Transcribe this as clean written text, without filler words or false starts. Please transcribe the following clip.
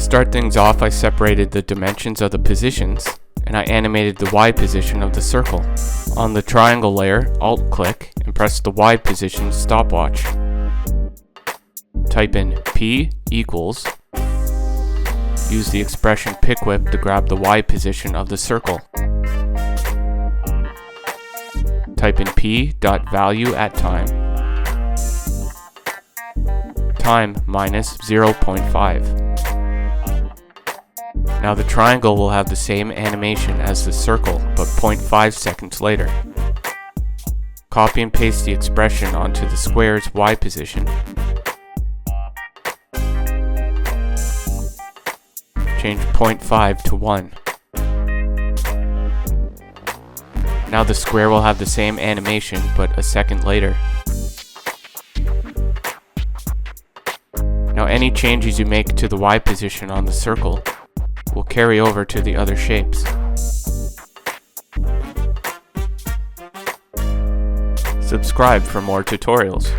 start things off, I separated the dimensions of the positions, and I animated the Y position of the circle. On the triangle layer, Alt-click and press the Y position stopwatch. Type in P equals. Use the expression pick whip to grab the Y position of the circle. Type in p.valueAtTime. Time minus 0.5. Now the triangle will have the same animation as the circle, but 0.5 seconds later. Copy and paste the expression onto the square's Y position. Change 0.5 to 1. Now the square will have the same animation, but a second later. Now any changes you make to the Y position on the circle will carry over to the other shapes. Subscribe for more tutorials.